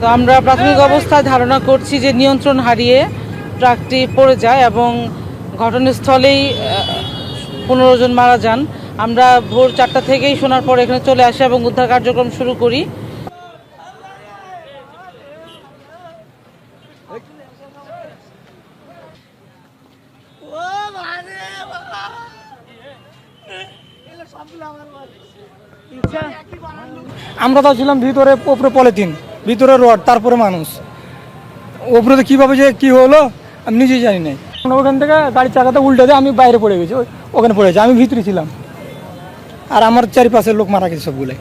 তো আমরা প্রাথমিক অবস্থায় ধারণা করছি যে নিয়ন্ত্রণ হারিয়ে ট্রাকটি পড়ে যায় এবং ঘটনাস্থলেই 15 জন মারা যান। আমরা ভোর 4টা থেকেই শোনার পর এখানে চলে আসি এবং উদ্ধার কার্যক্রম শুরু করি। আমরা তো ছিলাম ভিতরে, উপরে পলিথিন, ভিতরে রড, তারপরে মানুষ উপরে। তো কীভাবে যে কী হলো আমি নিজেই জানি না। ওখান থেকে গাড়ির চাকাতে উল্টে দিয়ে আমি বাইরে পড়ে গেছি, ওখানে পড়েছি, আমি ভিতরে ছিলাম। আর আমার চারিপাশের লোক মারা গেছে সবগুলোই।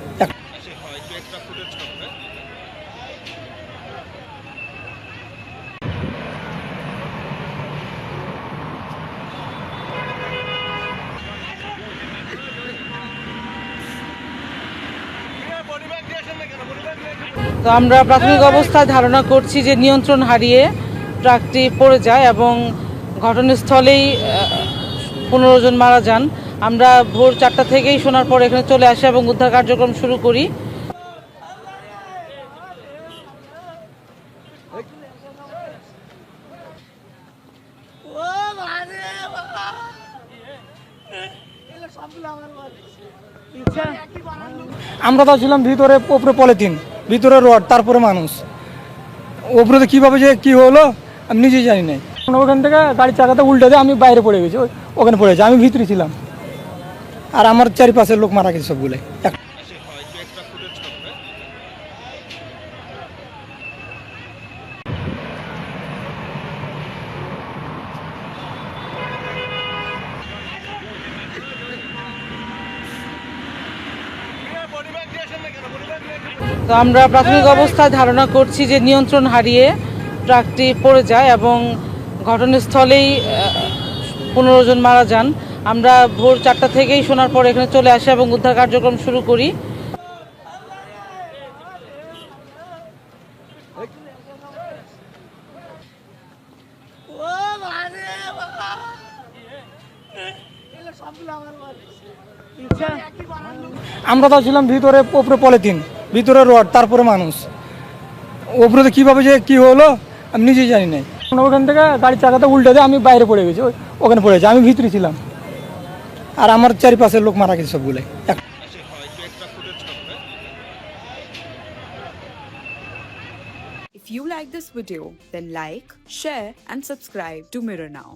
তো আমরা প্রাথমিক অবস্থায় ধারণা করছি যে নিয়ন্ত্রণ হারিয়ে ট্রাকটি পড়ে যায় এবং ঘটনাস্থলেই 15 জন মারা যান। আমরা ভোর 4টা থেকেই শোনার পর এখানে চলে আসি এবং উদ্ধার কার্যক্রম শুরু করি। আমরা তো ছিলাম ভিতরে, উপরে পলিথিন, ভিতরে রড, তারপরে মানুষ উপরে। তো কীভাবে যে কী হলো আমি নিজেই জানি না। ওখান থেকে গাড়ির চাকাতে উল্টে দিয়ে আমি বাইরে পড়ে গেছি, ওখানে পড়েছি, আমি ভিতরে ছিলাম। আর আমার চারিপাশের লোক মারা গেছে সবগুলোই। তো আমরা প্রাথমিক অবস্থায় ধারণা করছি যে নিয়ন্ত্রণ হারিয়ে ট্রাকটি পড়ে যায় এবং ঘটনাস্থলেই 15 জন মারা যান। আমরা ভোর 4টা থেকেই শোনার পর এখানে চলে আসি এবং উদ্ধার কার্যক্রম শুরু করি। আমরা তো ছিলাম ভিতরে, উপরে পলিথিন, ভিতরে রড, তারপরে মানুষ উপরে। তো কীভাবে যে কী হলো আমি নিজেই জানি না। ওখান থেকে গাড়ির চাকাতে উল্টে দিয়ে আমি বাইরে পড়ে গেছি, ওখানে পড়েছি, আমি ভিতরে ছিলাম। আর আমার চারিপাশের লোক মারা গেছে সবগুলোই। If you like this video, then like, share and subscribe to Mirror Now.